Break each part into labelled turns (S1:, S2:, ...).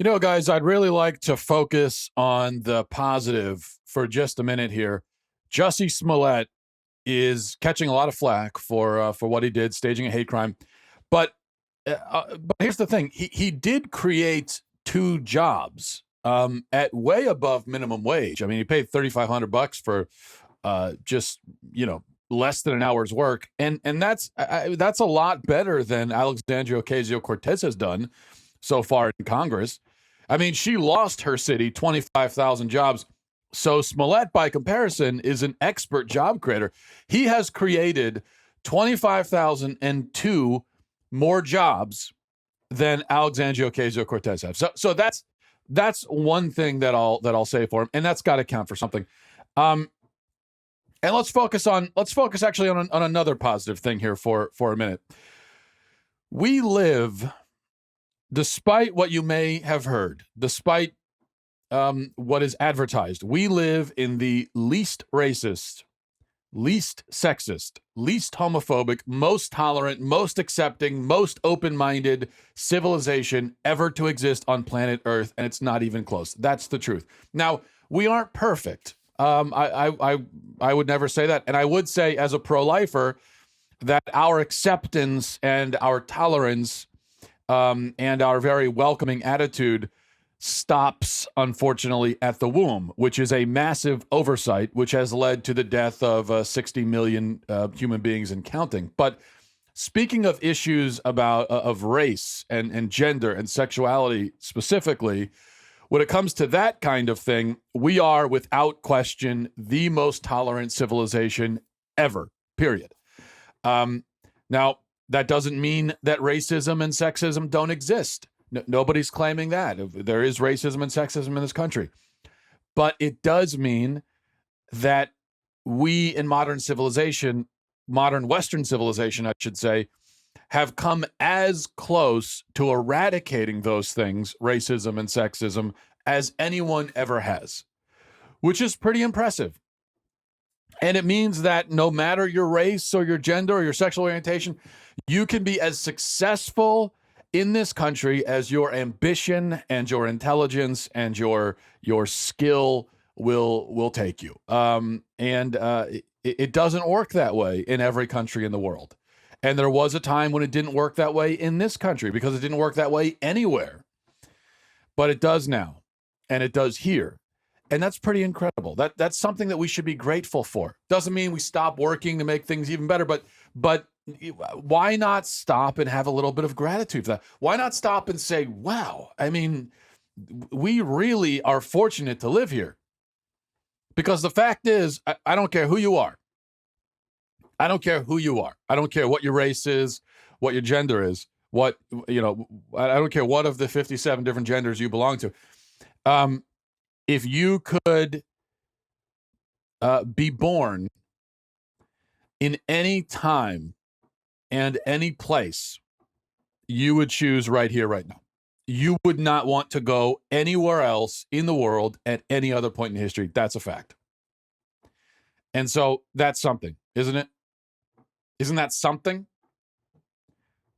S1: You know, guys, I'd really like to focus on the positive for just a minute here. Jussie Smollett is catching a lot of flack for what he did, staging a hate crime. But here's the thing: he did create two jobs at way above minimum wage. I mean, he paid $3,500 for just less than an hour's work, and that's a lot better than Alexandria Ocasio-Cortez has done so far in Congress. I mean, she lost her city 25,000 jobs. So Smollett, by comparison, is an expert job creator. He has created 25,002 more jobs than Alexandria Ocasio-Cortez have. So that's one thing that I'll say for him, and that's got to count for something. And let's focus actually on another positive thing here for a minute. We live, despite what you may have heard, despite what is advertised, we live in the least racist, least sexist, least homophobic, most tolerant, most accepting, most open-minded civilization ever to exist on planet Earth, and it's not even close. That's the truth. Now, we aren't perfect. I would never say that, and I would say, as a pro-lifer, that our acceptance and our tolerance and our very welcoming attitude stops, unfortunately, at the womb, which is a massive oversight, which has led to the death of 60 million human beings and counting. But speaking of issues of race and gender and sexuality specifically, when it comes to that kind of thing, we are, without question, the most tolerant civilization ever, period. Now, that doesn't mean that racism and sexism don't exist. Nobody's claiming that. There is racism and sexism in this country. But it does mean that we in modern civilization, modern Western civilization, I should say, have come as close to eradicating those things, racism and sexism, as anyone ever has, which is pretty impressive. And it means that no matter your race or your gender or your sexual orientation, you can be as successful in this country as your ambition and your intelligence and your skill will take you. It doesn't work that way in every country in the world. And there was a time when it didn't work that way in this country, because it didn't work that way anywhere. But it does now, and it does here. And that's pretty incredible. That's something that we should be grateful for. Doesn't mean we stop working to make things even better, but why not stop and have a little bit of gratitude for that? Why not stop and say, wow, I mean, we really are fortunate to live here. Because the fact is, I don't care who you are. I don't care who you are. I don't care what your race is, what your gender is, I don't care what of the 57 different genders you belong to. If you could be born in any time and any place, you would choose right here, right now. You would not want to go anywhere else in the world at any other point in history. That's a fact. And so that's something, isn't it? Isn't that something?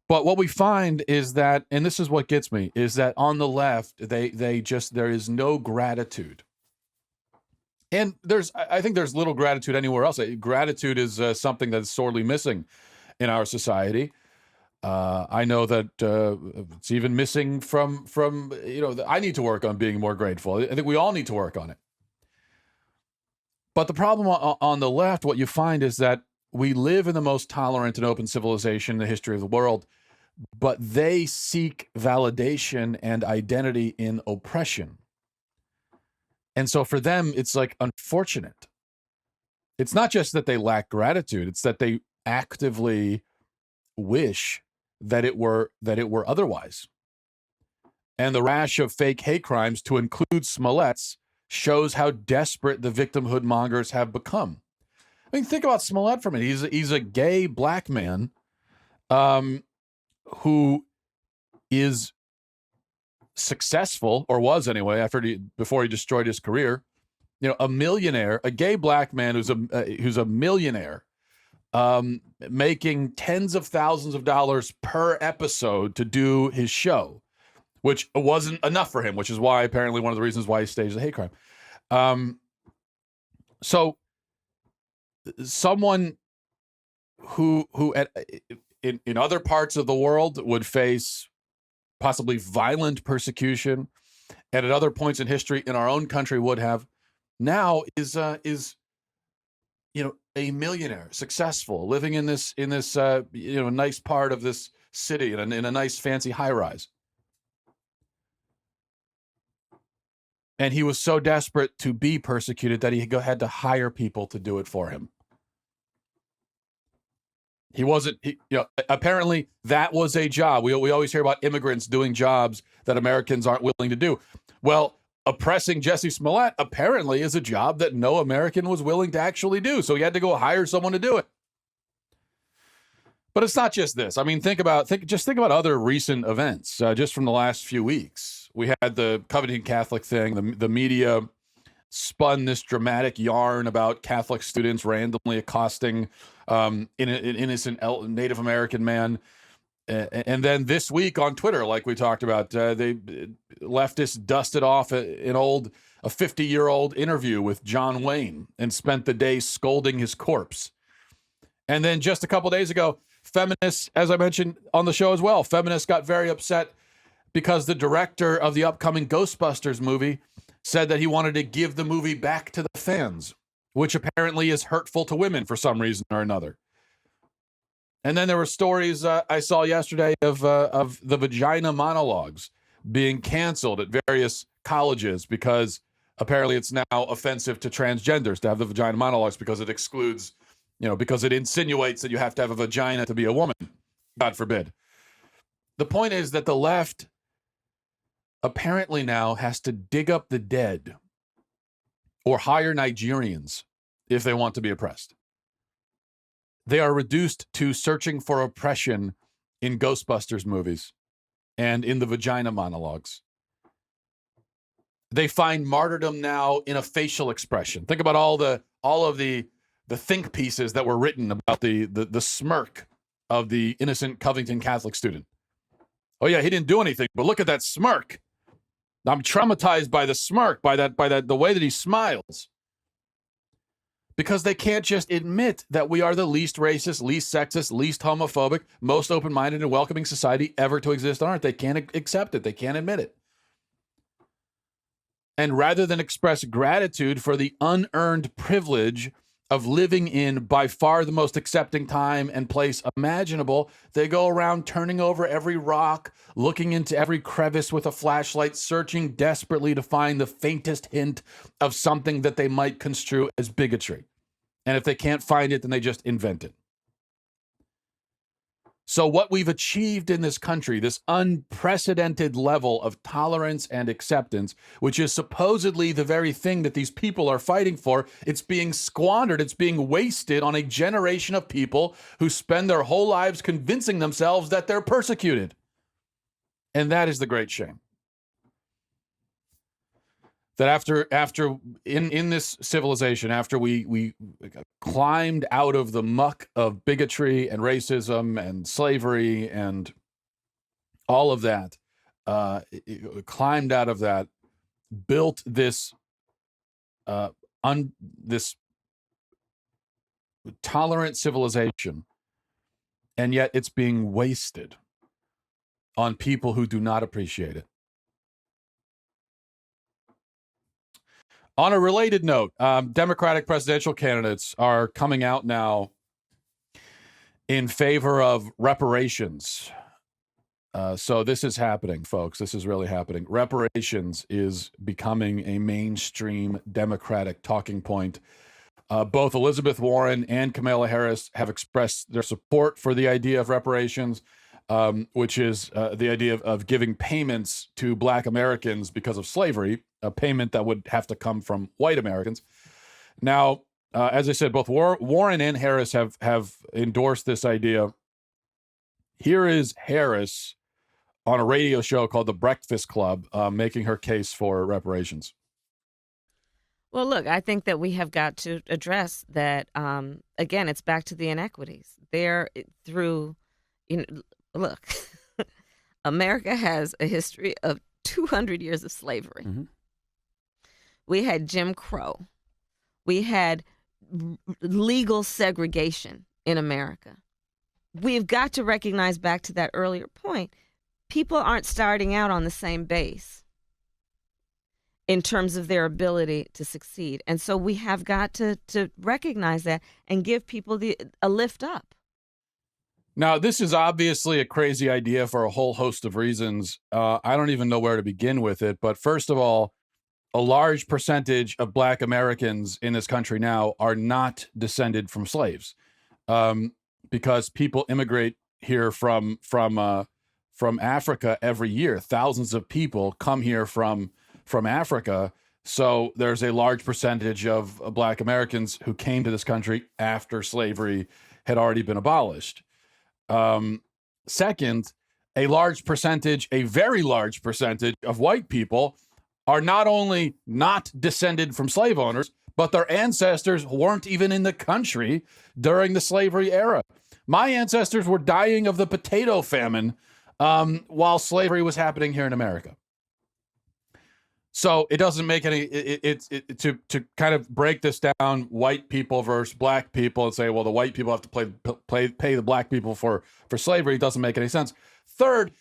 S1: But what we find is that, and this is what gets me, is that on the left, there is no gratitude. And I think there's little gratitude anywhere else. Gratitude is something that's sorely missing in our society. I know that it's even missing from I need to work on being more grateful. I think we all need to work on it. But the problem on the left, what you find is that we live in the most tolerant and open civilization in the history of the world, but they seek validation and identity in oppression. And so for them, it's like unfortunate. It's not just that they lack gratitude, it's that they actively wish that it were otherwise. And the rash of fake hate crimes, to include Smollett's, shows how desperate the victimhood mongers have become. I mean, think about Smollett for a minute. He's a gay black man who is successful, or was anyway, before he destroyed his career. A millionaire, a gay black man who's a millionaire, making tens of thousands of dollars per episode to do his show, which wasn't enough for him, which is why apparently one of the reasons why he staged a hate crime. So someone who in other parts of the world would face possibly violent persecution, and at other points in history in our own country would have, now is a millionaire, successful, living in this nice part of this city in a nice fancy high rise. And he was so desperate to be persecuted that he had to hire people to do it for him. He wasn't, apparently that was a job. We always hear about immigrants doing jobs that Americans aren't willing to do. Well, oppressing Jesse Smollett apparently is a job that no American was willing to actually do. So he had to go hire someone to do it. But it's not just this. I mean, think about other recent events just from the last few weeks. We had the Covington Catholic thing. The media spun this dramatic yarn about Catholic students randomly accosting an innocent Native American man. And then this week on Twitter, like we talked about, leftists dusted off a 50-year-old interview with John Wayne and spent the day scolding his corpse. And then just a couple days ago, feminists, as I mentioned on the show as well, feminists got very upset because the director of the upcoming Ghostbusters movie said that he wanted to give the movie back to the fans, which apparently is hurtful to women for some reason or another. And then there were stories I saw yesterday of the vagina monologues being canceled at various colleges because apparently it's now offensive to transgenders to have the vagina monologues because it excludes, because it insinuates that you have to have a vagina to be a woman. God forbid. The point is that the left apparently now has to dig up the dead or hire Nigerians if they want to be oppressed. They are reduced to searching for oppression in Ghostbusters movies and in the vagina monologues. They find martyrdom now in a facial expression. Think about all of the think pieces that were written about the smirk of the innocent Covington Catholic student. Oh yeah, he didn't do anything, but look at that smirk. I'm traumatized by the smirk, by the way that he smiles. Because they can't just admit that we are the least racist, least sexist, least homophobic, most open-minded and welcoming society ever to exist on earth. They can't accept it. They can't admit it. And rather than express gratitude for the unearned privilege of living in by far the most accepting time and place imaginable, they go around turning over every rock, looking into every crevice with a flashlight, searching desperately to find the faintest hint of something that they might construe as bigotry. And if they can't find it, then they just invent it. So what we've achieved in this country, this unprecedented level of tolerance and acceptance, which is supposedly the very thing that these people are fighting for, it's being squandered, it's being wasted on a generation of people who spend their whole lives convincing themselves that they're persecuted. And that is the great shame. That after in this civilization, after we climbed out of the muck of bigotry and racism and slavery and all of that, climbed out of that, built this this tolerant civilization, and yet it's being wasted on people who do not appreciate it. On a related note, Democratic presidential candidates are coming out now in favor of reparations. So this is happening, folks. This is really happening. Reparations is becoming a mainstream Democratic talking point. Both Elizabeth Warren and Kamala Harris have expressed their support for the idea of reparations, which is the idea of giving payments to Black Americans because of slavery, a payment that would have to come from white Americans. Now, as I said, both Warren and Harris have endorsed this idea. Here is Harris on a radio show called The Breakfast Club, making her case for reparations.
S2: Well, look, I think that we have got to address that. Again, it's back to the inequities. They're through, look, America has a history of 200 years of slavery.
S1: Mm-hmm.
S2: We had Jim Crow. We had legal segregation in America. We've got to recognize, back to that earlier point, people aren't starting out on the same base in terms of their ability to succeed. And so we have got to recognize that and give people a lift up.
S1: Now, this is obviously a crazy idea for a whole host of reasons. I don't even know where to begin with it. But first of all, a large percentage of Black Americans in this country now are not descended from slaves, because people immigrate here from Africa every year. Thousands of people come here from Africa. So there's a large percentage of Black Americans who came to this country after slavery had already been abolished. Second, a very large percentage of white people are not only not descended from slave owners, but their ancestors weren't even in the country during the slavery era. My ancestors were dying of the potato famine while slavery was happening here in America. So it doesn't make any, to kind of break this down, white people versus Black people, and say, well, the white people have to pay the Black people for slavery. It doesn't make any sense. Third,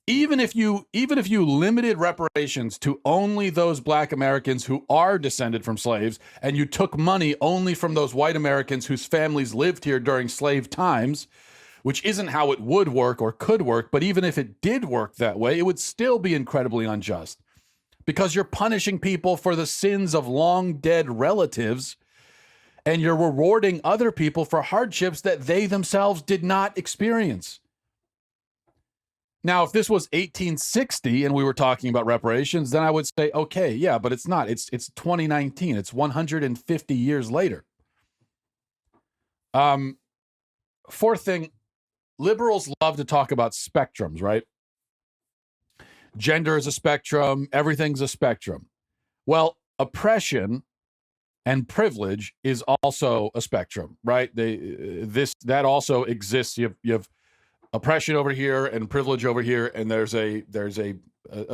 S1: even if you limited reparations to only those Black Americans who are descended from slaves, and you took money only from those white Americans whose families lived here during slave times, which isn't how it would work or could work, but even if it did work that way, it would still be incredibly unjust, because you're punishing people for the sins of long dead relatives, and you're rewarding other people for hardships that they themselves did not experience. Now, if this was 1860 and we were talking about reparations, then I would say, okay, yeah, but it's not. It's 2019. It's 150 years later. Fourth thing, liberals love to talk about spectrums, right? Gender is a spectrum. Everything's a spectrum. Well, oppression and privilege is also a spectrum, right? That also exists. You have oppression over here and privilege over here, and there's a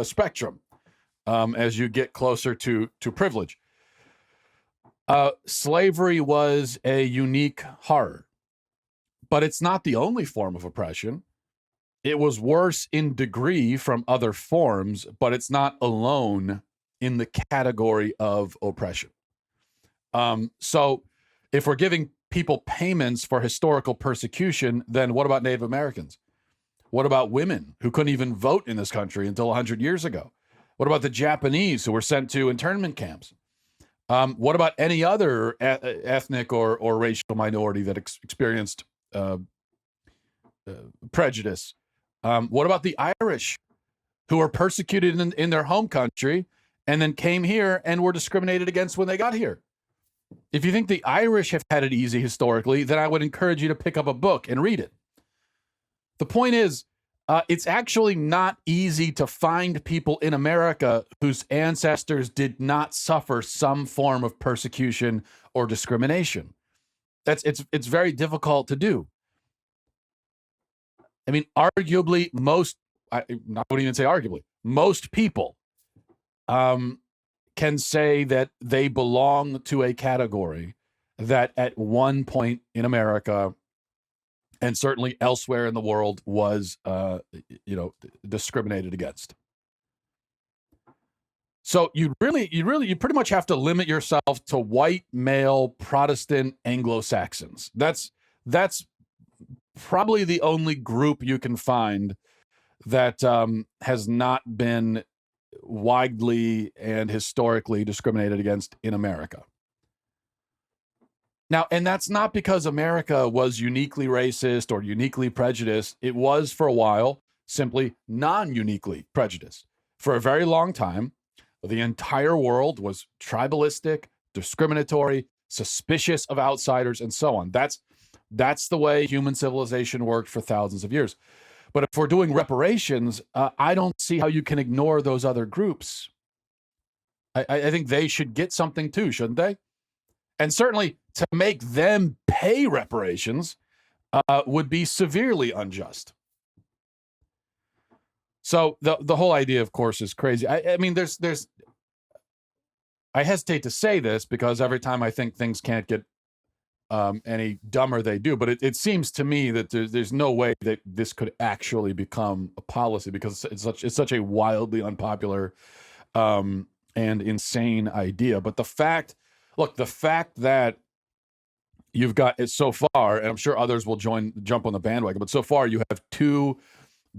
S1: spectrum as you get closer to privilege. Slavery was a unique horror, but it's not the only form of oppression. It was worse in degree from other forms, but it's not alone in the category of oppression. So if we're giving people payments for historical persecution, then what about Native Americans? What about women who couldn't even vote in this country until 100 years ago? What about the Japanese who were sent to internment camps? What about any other ethnic or racial minority that experienced prejudice? What about the Irish who were persecuted in their home country and then came here and were discriminated against when they got here? If you think the Irish have had it easy historically, then I would encourage you to pick up a book and read it. The point is, it's actually not easy to find people in America whose ancestors did not suffer some form of persecution or discrimination. It's very difficult to do. I mean, arguably, I wouldn't even say arguably, most people can say that they belong to a category that at one point in America and certainly elsewhere in the world was, discriminated against. So you pretty much have to limit yourself to white, male, Protestant, Anglo-Saxons. That's probably the only group you can find that has not been widely and historically discriminated against in America. Now, and that's not because America was uniquely racist or uniquely prejudiced. It was for a while simply non-uniquely prejudiced. For a very long time, the entire world was tribalistic, discriminatory, suspicious of outsiders, and so on. That's the way human civilization worked for thousands of years. But if we're doing reparations, I don't see how you can ignore those other groups. I think they should get something too, shouldn't they? And certainly to make them pay reparations would be severely unjust. So the whole idea, of course, is crazy. I mean, there's I hesitate to say this because every time I think things can't get any dumber, they do. But it seems to me that there's no way that this could actually become a policy because it's such a wildly unpopular and insane idea. But the fact that you've got it so far, and I'm sure others will jump on the bandwagon, but so far you have two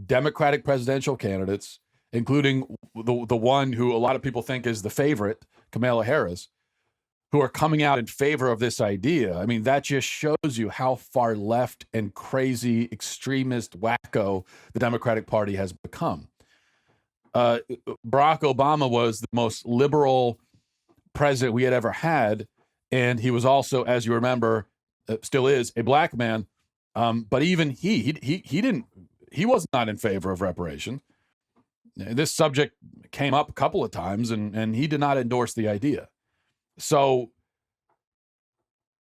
S1: Democratic presidential candidates, including the one who a lot of people think is the favorite, Kamala Harris, who are coming out in favor of this idea. I mean, that just shows you how far left and crazy, extremist, wacko the Democratic Party has become. Barack Obama was the most liberal president we had ever had, and he was also, as you remember, still is a black man. But even he was not in favor of reparations. This subject came up a couple of times, and he did not endorse the idea. So,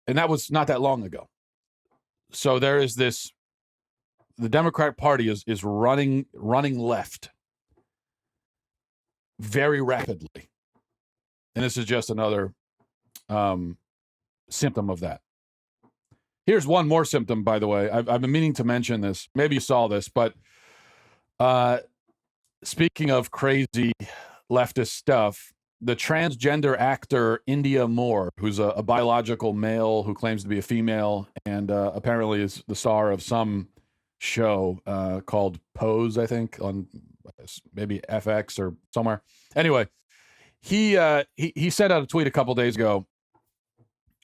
S1: and that was not that long ago. So there is this, the Democratic Party is running left very rapidly. And this is just another symptom of that. Here's one more symptom, by the way. I've been meaning to mention this. Maybe you saw this, but speaking of crazy leftist stuff, the transgender actor India Moore, who's a biological male who claims to be a female and apparently is the star of some show called Pose, I think, on maybe FX or somewhere. Anyway, he sent out a tweet a couple days ago,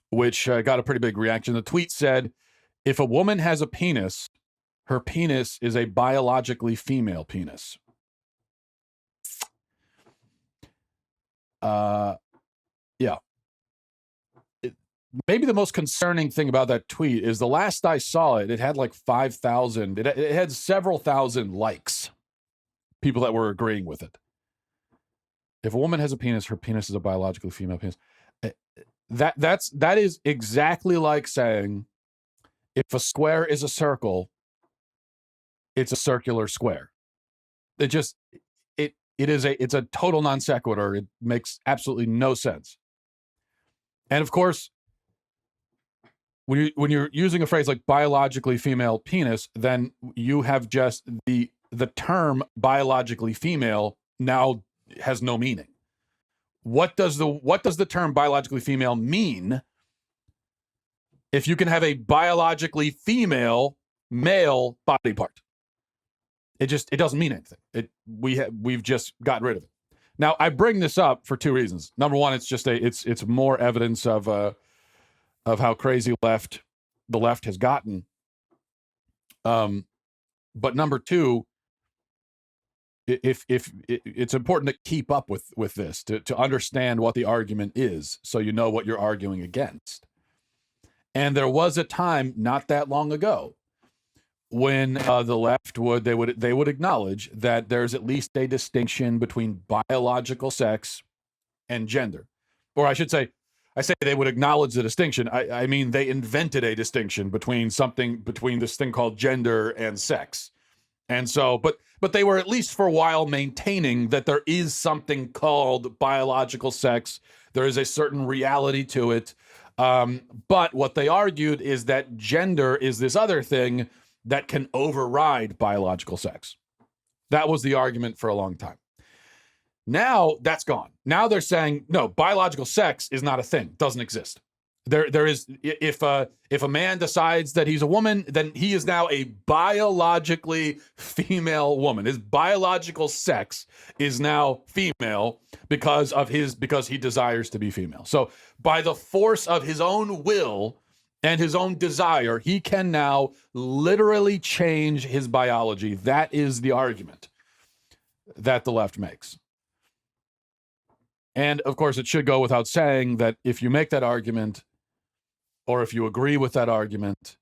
S1: which got a pretty big reaction. The tweet said, "If a woman has a penis, her penis is a biologically female penis." Yeah. Maybe the most concerning thing about that tweet is the last I saw it, it had like 5,000. It had several thousand likes, people that were agreeing with it. If a woman has a penis, her penis is a biologically female penis. That is exactly like saying if a square is a circle, it's a circular square. It's a total non sequitur. It makes absolutely no sense. And of course, when you're using a phrase like biologically female penis, then you have just the term biologically female now has no meaning. What does the term biologically female mean if you can have a biologically female male body part? It doesn't mean anything. We've just gotten rid of it. Now, I bring this up for two reasons. Number one, it's more evidence of how crazy the left has gotten. But number two, if it's important to keep up with this, to understand what the argument is, so you know what you're arguing against. And there was a time not that long ago when the left would acknowledge that there's at least a distinction between biological sex and gender. Or I should say, they would acknowledge the distinction. I mean, they invented a distinction between this thing called gender and sex. And so, but they were at least for a while maintaining that there is something called biological sex. There is a certain reality to it. But what they argued is that gender is this other thing that can override biological sex. That was the argument for a long time. Now that's gone. Now they're saying, no, biological sex is not a thing, doesn't exist. There is, if a man decides that he's a woman, then he is now a biologically female woman. His biological sex is now female because he desires to be female. So by the force of his own will and his own desire, he can now literally change his biology. That is the argument that the left makes. And of course, it should go without saying that if you make that argument, or if you agree with that argument,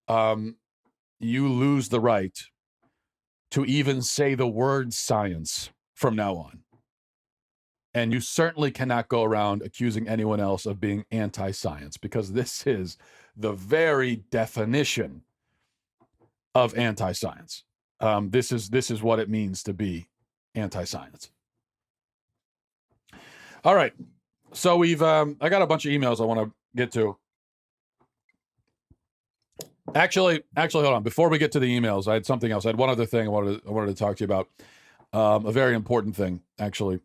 S1: you lose the right to even say the word science from now on. And you certainly cannot go around accusing anyone else of being anti-science, because this is the very definition of anti-science. This is what it means to be anti-science. All right. So we've I got a bunch of emails I want to get to. Actually, hold on. Before we get to the emails, I had something else. I had one other thing I wanted to talk to you about. A very important thing, actually.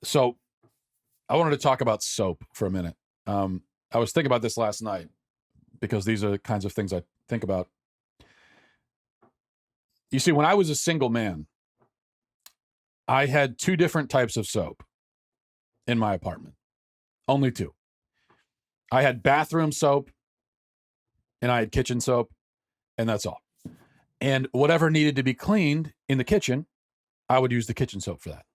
S1: So I wanted to talk about soap for a minute. I was thinking about this last night because these are the kinds of things I think about. You see, when I was a single man, I had two different types of soap in my apartment. Only two. I had bathroom soap and I had kitchen soap, and that's all. And whatever needed to be cleaned in the kitchen, I would use the kitchen soap for that.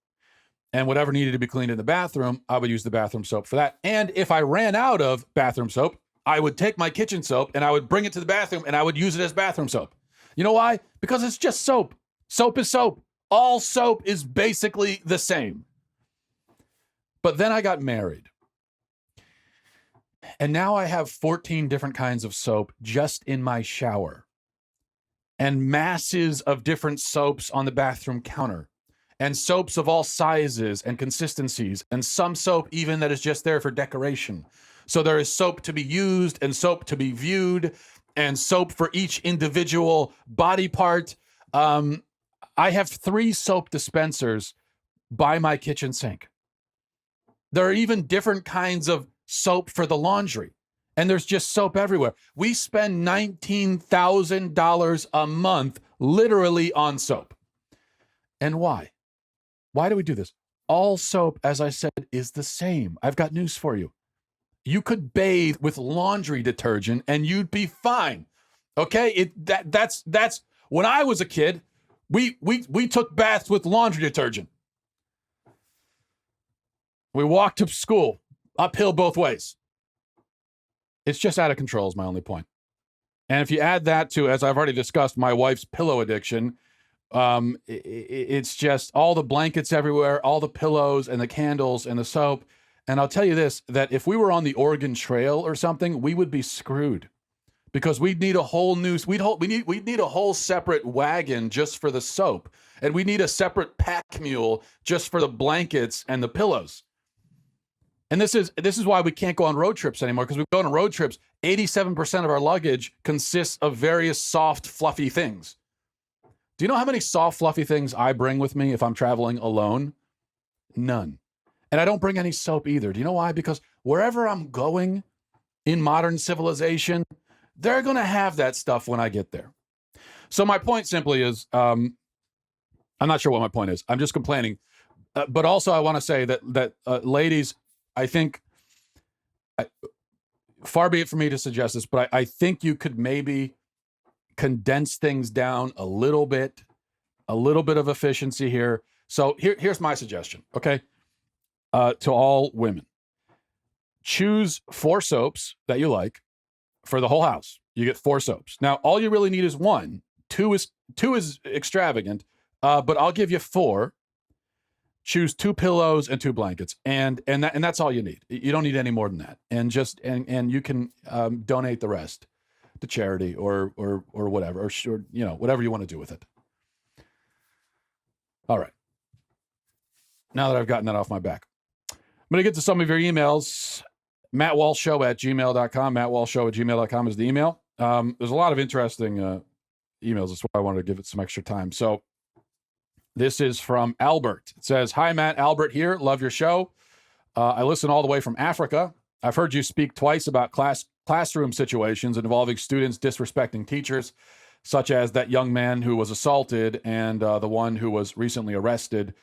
S1: And whatever needed to be cleaned in the bathroom, I would use the bathroom soap for that. And if I ran out of bathroom soap, I would take my kitchen soap and I would bring it to the bathroom and I would use it as bathroom soap. You know why? Because it's just soap. Soap is soap. All soap is basically the same. But then I got married. And now I have 14 different kinds of soap just in my shower. And masses of different soaps on the bathroom counter. And soaps of all sizes and consistencies. And some soap even that is just there for decoration. So there is soap to be used and soap to be viewed. And soap for each individual body part. I have 3 soap dispensers by my kitchen sink. There are even different kinds of soap for the laundry. And there's just soap everywhere. We spend $19,000 a month literally on soap. And why? Why do we do this? All soap, as I said, is the same. I've got news for you. You could bathe with laundry detergent and you'd be fine. Okay? That's when I was a kid, we took baths with laundry detergent. We walked to school uphill both ways. It's just out of control is my only point. And if you add that to, as I've already discussed, my wife's pillow addiction, it's just all the blankets everywhere, all the pillows and the candles and the soap. And I'll tell you this, that if we were on the Oregon Trail or something, we would be screwed because we'd need a whole new, we'd need a whole separate wagon just for the soap. And we need a separate pack mule just for the blankets and the pillows. And this is why we can't go on road trips anymore, because we go on road trips, 87% of our luggage consists of various soft, fluffy things. Do you know how many soft, fluffy things I bring with me if I'm traveling alone? None. And I don't bring any soap either. Do you know why? Because wherever I'm going in modern civilization, they're going to have that stuff when I get there. So my point simply is, I'm not sure what my point is. I'm just complaining. But also I want to say that ladies, I think, far be it for me to suggest this, but I think you could maybe condense things down a little bit of efficiency here. So here's my suggestion, okay? To all women. Choose 4 soaps that you like for the whole house. You get 4 soaps. Now, all you really need is 1. 2 is extravagant, but I'll give you 4. Choose 2 pillows and 2 blankets, and that's all you need. You don't need any more than that. And and you can donate the rest to charity or whatever, or whatever you want to do with it. All right. Now that I've gotten that off my back, I'm going to get to some of your emails. MattWalshShow@gmail.com. MattWalshShow@gmail.com is the email. There's a lot of interesting emails. That's why I wanted to give it some extra time. So. This is from Albert. It says, "Hi, Matt. Albert here. Love your show. I listen all the way from Africa. I've heard you speak twice about classroom situations involving students disrespecting teachers, such as that young man who was assaulted and the one who was recently arrested.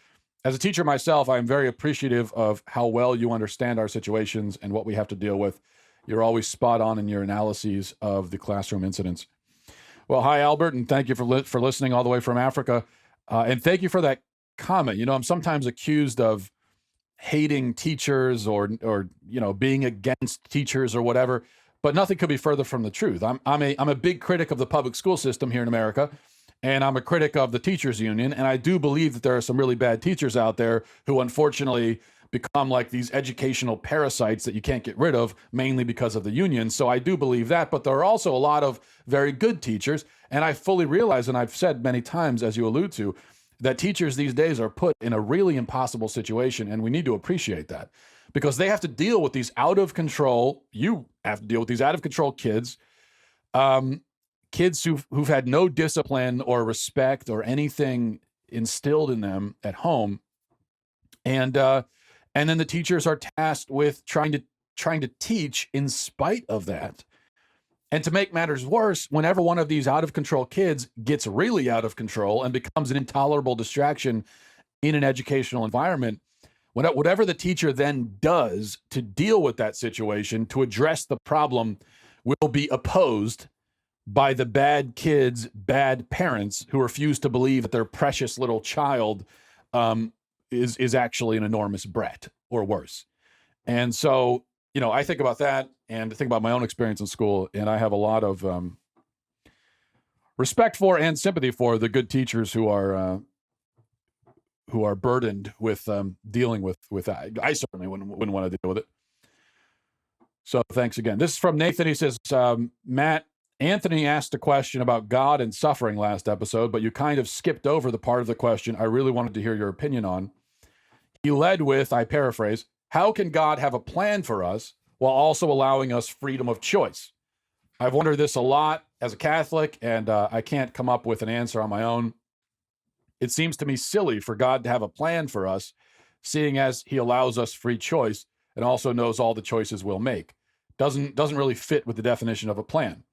S1: As a teacher myself, I am very appreciative of how well you understand our situations and what we have to deal with. You're always spot on in your analyses of the classroom incidents." Well, hi, Albert, and thank you for listening all the way from Africa. And thank you for that comment. I'm sometimes accused of hating teachers or being against teachers or whatever, but nothing could be further from the truth. I'm a big critic of the public school system here in America, and I'm a critic of the teachers union. And I do believe that there are some really bad teachers out there who unfortunately become like these educational parasites that you can't get rid of, mainly because of the union. So I do believe that, but there are also a lot of very good teachers, and I fully realize, and I've said many times, as you allude to, that teachers these days are put in a really impossible situation, and we need to appreciate that, because they have to deal with these out of control, you have to deal with these out of control kids, kids who've had no discipline or respect or anything instilled in them at home. And then the teachers are tasked with trying to teach in spite of that. And to make matters worse, whenever one of these out of control kids gets really out of control and becomes an intolerable distraction in an educational environment, whatever the teacher then does to deal with that situation, to address the problem, will be opposed by the bad kids' bad parents who refuse to believe that their precious little child is actually an enormous brat or worse. And so, I think about that and think about my own experience in school, and I have a lot of respect for and sympathy for the good teachers who are burdened with dealing with that. I certainly wouldn't want to deal with it. So thanks again. This is from Nathan. He says, Matt, Anthony asked a question about God and suffering last episode, but you kind of skipped over the part of the question I really wanted to hear your opinion on. He led with, I paraphrase, how can God have a plan for us while also allowing us freedom of choice? I've wondered this a lot as a Catholic, and I can't come up with an answer on my own. It seems to me silly for God to have a plan for us, seeing as he allows us free choice and also knows all the choices we'll make. Doesn't really fit with the definition of a plan.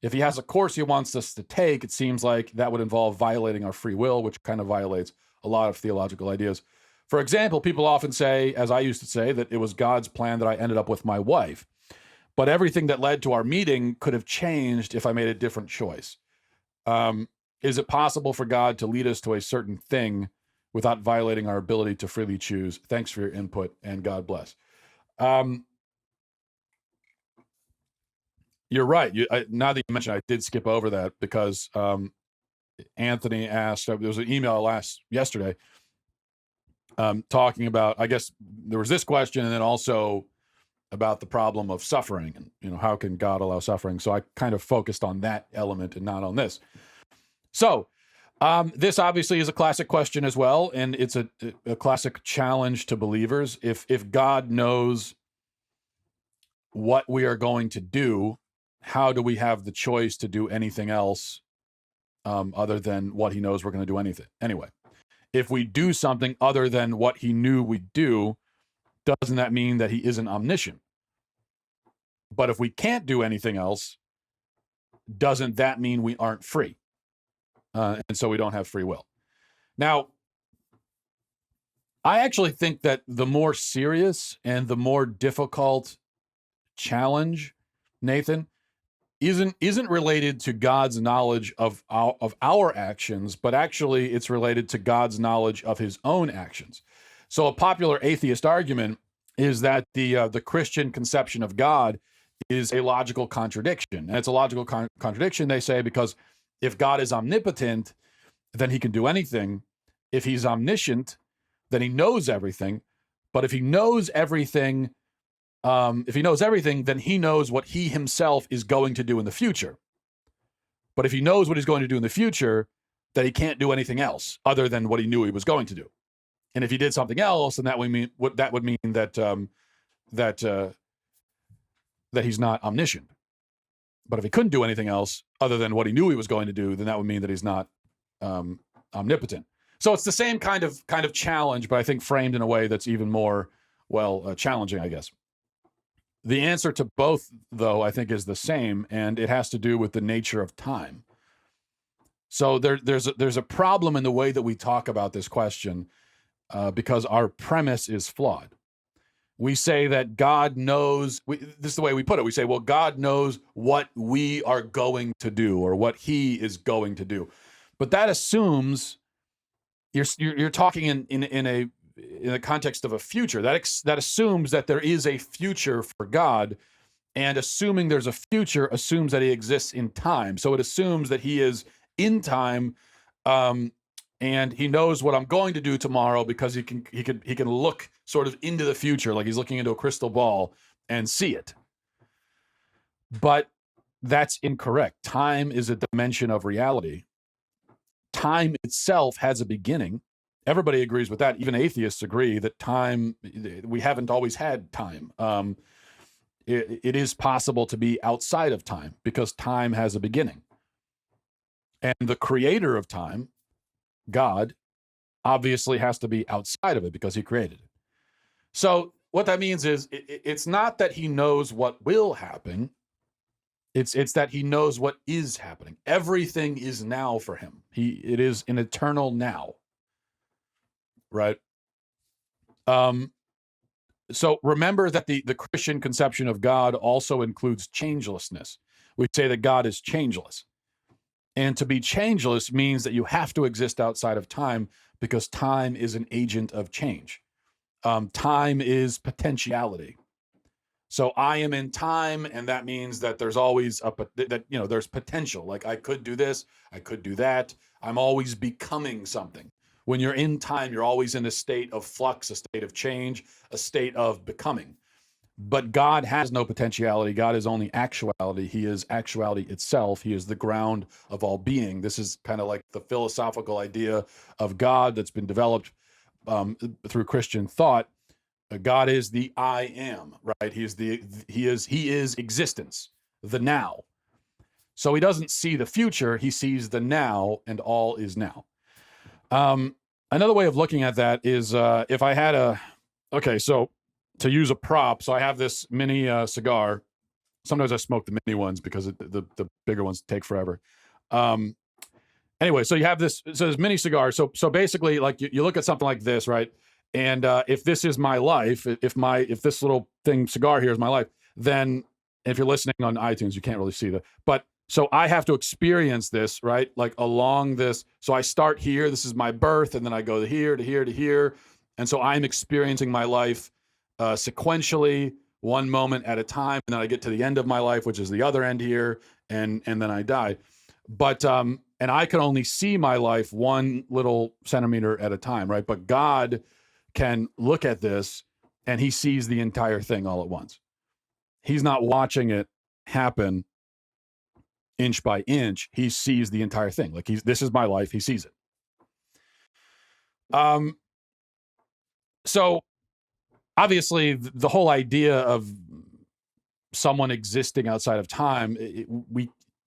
S1: If he has a course he wants us to take, it seems like that would involve violating our free will, which kind of violates a lot of theological ideas. For example, people often say, as I used to say, that it was God's plan that I ended up with my wife. But everything that led to our meeting could have changed if I made a different choice. Is it possible for God to lead us to a certain thing without violating our ability to freely choose? Thanks for your input, and God bless. You're right. Now that you mentioned, I did skip over that because Anthony asked, there was an email yesterday talking about, I guess there was this question and then also about the problem of suffering and, how can God allow suffering? So I kind of focused on that element and not on this. So this obviously is a classic question as well. And it's a classic challenge to believers. If God knows what we are going to do, how do we have the choice to do anything else other than what he knows we're going to do anyway? If we do something other than what he knew we'd do, doesn't that mean that he isn't omniscient? But if we can't do anything else, doesn't that mean we aren't free? And so we don't have free will. Now, I actually think that the more serious and the more difficult challenge, Nathan, isn't related to God's knowledge of our actions, but actually it's related to God's knowledge of his own actions. So a popular atheist argument is that the Christian conception of God is a logical contradiction. And it's a logical contradiction, they say, because if God is omnipotent, then he can do anything. If he's omniscient, then he knows everything. But if he knows everything, then he knows what he himself is going to do in the future. But if he knows what he's going to do in the future, then he can't do anything else other than what he knew he was going to do. And if he did something else, then that would mean that he's not omniscient. But if he couldn't do anything else other than what he knew he was going to do, then that would mean that he's not omnipotent. So it's the same kind of challenge, but I think framed in a way that's even more challenging, I guess. The answer to both, though, I think is the same, and it has to do with the nature of time. So there's a problem in the way that we talk about this question because our premise is flawed. We say that God knows, this is the way we put it. We say, well, God knows what we are going to do or what he is going to do. But that assumes you're talking in the context of a future. That assumes that there is a future for God, and assuming there's a future assumes that he exists in time. So it assumes that he is in time, and he knows what I'm going to do tomorrow because he can look sort of into the future, like he's looking into a crystal ball and see it. But that's incorrect. Time is a dimension of reality. Time itself has a beginning. Everybody agrees with that. Even atheists agree that time, we haven't always had time. It is possible to be outside of time because time has a beginning. And the creator of time, God, obviously has to be outside of it because he created it. So what that means is it's not that he knows what will happen. It's that he knows what is happening. Everything is now for him. It is an eternal now. Right? So remember that the Christian conception of God also includes changelessness. We say that God is changeless. And to be changeless means that you have to exist outside of time because time is an agent of change. Time is potentiality. So I am in time, and that means that there's always there's potential. Like I could do this, I could do that. I'm always becoming something. When you're in time, you're always in a state of flux, a state of change, a state of becoming. But God has no potentiality. God is only actuality. He is actuality itself. He is the ground of all being. This is kind of like the philosophical idea of God that's been developed through Christian thought. God is the I am, right? He is existence, the now. So he doesn't see the future. He sees the now, and all is now. Another way of looking at that is if I had so to use a prop, so I have this mini cigar. Sometimes I smoke the mini ones because the bigger ones take forever. Anyway, so you have this mini cigar. So basically, like you look at something like this, right? And if this is my life, if this little cigar here is my life, then if you're listening on iTunes, you can't really see but so I have to experience this, right? Like along this. So I start here, this is my birth, and then I go to here, to here, to here. And so I'm experiencing my life sequentially, one moment at a time. And then I get to the end of my life, which is the other end here. And then I die. But, and I can only see my life one little centimeter at a time, right? But God can look at this and he sees the entire thing all at once. He's not watching it happen inch by inch. He sees the entire thing. Like this is my life. He sees it. So obviously the whole idea of someone existing outside of time,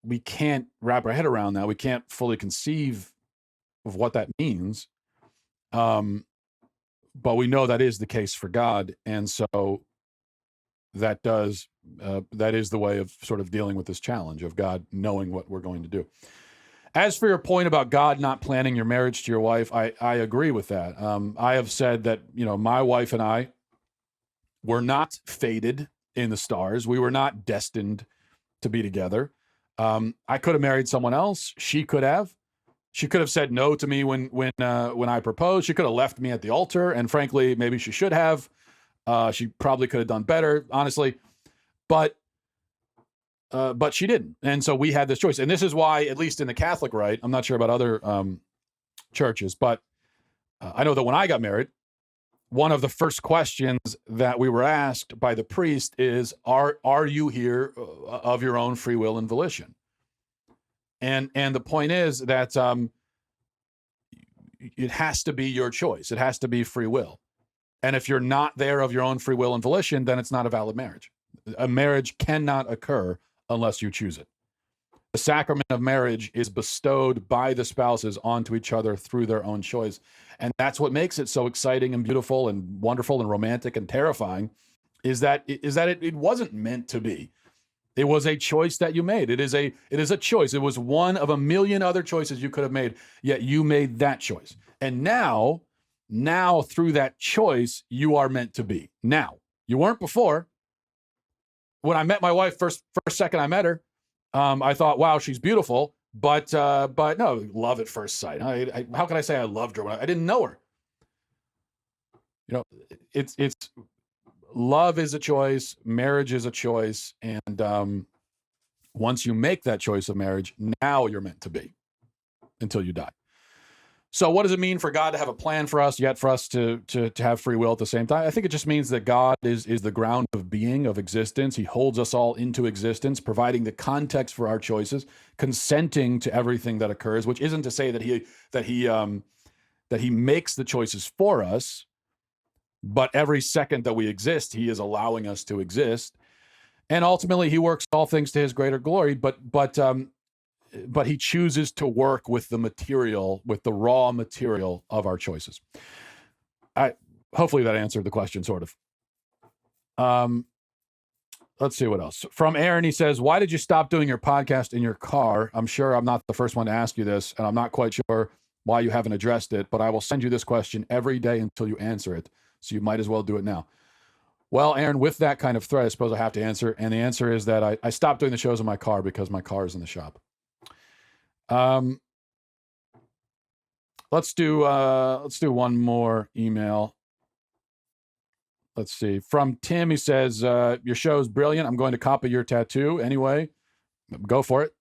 S1: we can't wrap our head around that. We can't fully conceive of what that means. But we know that is the case for God. And so that is the way of sort of dealing with this challenge of God knowing what we're going to do. As for your point about God not planning your marriage to your wife, I agree with that. I have said that, my wife and I were not fated in the stars. We were not destined to be together. I could have married someone else. She could have. She could have said no to me when I proposed. She could have left me at the altar, and frankly, maybe she should have. She probably could have done better, honestly, but she didn't. And so we had this choice. And this is why, at least in the Catholic rite, I'm not sure about other churches, but I know that when I got married, one of the first questions that we were asked by the priest is, are you here of your own free will and volition? And the point is that it has to be your choice. It has to be free will. And if you're not there of your own free will and volition, then it's not a valid marriage. A marriage cannot occur unless you choose it. The sacrament of marriage is bestowed by the spouses onto each other through their own choice. And that's what makes it so exciting and beautiful and wonderful and romantic and terrifying, is that it wasn't meant to be. It was a choice that you made. It is a choice. It was one of a million other choices you could have made, yet you made that choice. And now through that choice, you are meant to be. Now, you weren't before. When I met my wife, first second I met her, I thought, wow, she's beautiful, but no, love at first sight. How can I say I loved her when I didn't know her? It's love is a choice, marriage is a choice, and once you make that choice of marriage, now you're meant to be until you die. So what does it mean for God to have a plan for us, yet for us to have free will at the same time? I think it just means that God is the ground of being, of existence. He holds us all into existence, providing the context for our choices, consenting to everything that occurs, which isn't to say that he makes the choices for us, but every second that we exist, he is allowing us to exist. And ultimately, he works all things to his greater glory, but he chooses to work with the material, with the raw material of our choices. Hopefully that answered the question, sort of. Let's see what else. From Aaron, he says, why did you stop doing your podcast in your car? I'm sure I'm not the first one to ask you this, and I'm not quite sure why you haven't addressed it, but I will send you this question every day until you answer it, so you might as well do it now. Well, Aaron, with that kind of threat, I suppose I have to answer, and the answer is that I stopped doing the shows in my car because my car is in the shop. Let's do one more email. Let's see. From Tim, he says, your show is brilliant. I'm going to copy your tattoo anyway. Go for it.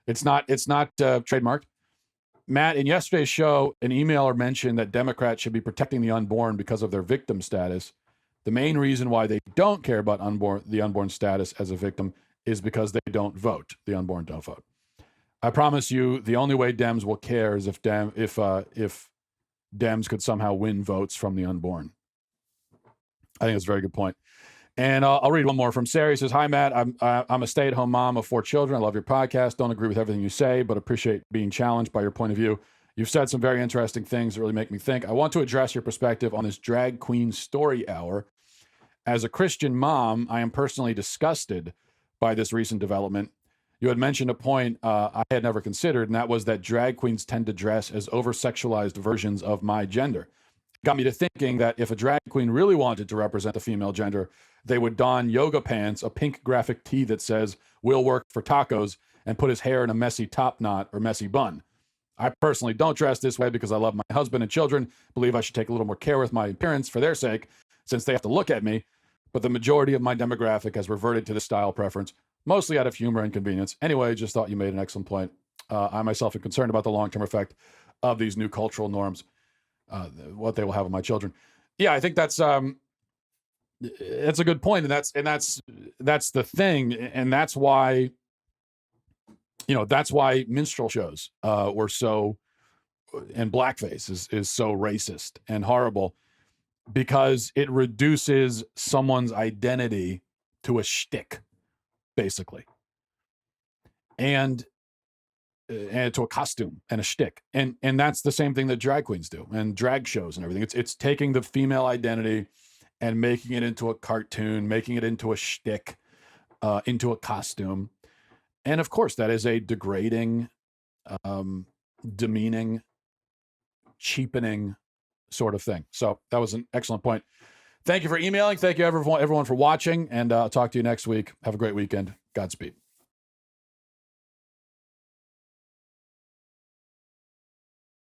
S1: It's not trademarked. Matt, in yesterday's show, an emailer mentioned that Democrats should be protecting the unborn because of their victim status. The main reason why they don't care about the unborn status as a victim is because they don't vote. The unborn don't vote. I promise you, the only way Dems will care is if Dems could somehow win votes from the unborn. I think that's a very good point. And I'll read one more from Sarah. He says, hi, Matt. I'm a stay-at-home mom of 4 children. I love your podcast. Don't agree with everything you say, but appreciate being challenged by your point of view. You've said some very interesting things that really make me think. I want to address your perspective on this drag queen story hour. As a Christian mom, I am personally disgusted by this recent development. You had mentioned a point I had never considered, and that was that drag queens tend to dress as over-sexualized versions of my gender. It got me to thinking that if a drag queen really wanted to represent the female gender, they would don yoga pants, a pink graphic tee that says, "We'll work for tacos," and put his hair in a messy top knot or messy bun. I personally don't dress this way because I love my husband and children, believe I should take a little more care with my appearance for their sake, since they have to look at me. But the majority of my demographic has reverted to this style preference, mostly out of humor and convenience. Anyway, just thought you made an excellent point. I myself am concerned about the long-term effect of these new cultural norms, what they will have on my children. Yeah, I think that's a good point, and that's the thing, and that's why minstrel shows were so, and blackface is so racist and horrible, because it reduces someone's identity to a shtick, basically, and to a costume and a shtick, and that's the same thing that drag queens do, and drag shows and everything. It's taking the female identity and making it into a cartoon, making it into a shtick, into a costume, and of course that is a degrading, demeaning, cheapening sort of thing. So that was an excellent point. Thank you for emailing. Thank you everyone for watching, and I'll talk to you next week. Have a great weekend. Godspeed.